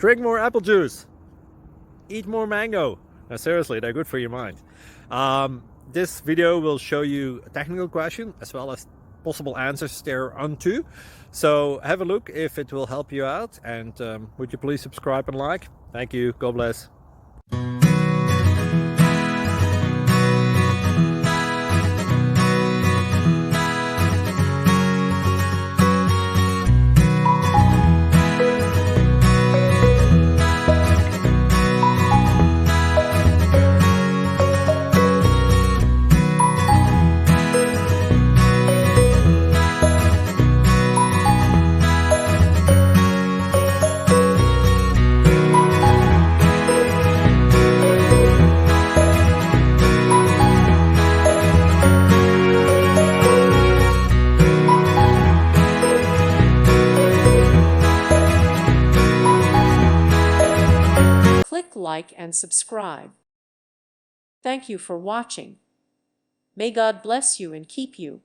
Drink more apple juice. Eat more mango. Now, seriously, they're good for your mind. This video will show you a technical question as well as possible answers thereunto. So have a look if it will help you out, and would you please subscribe and like? Thank you. God bless. Click like and subscribe. Thank you for watching. May God bless you and keep you.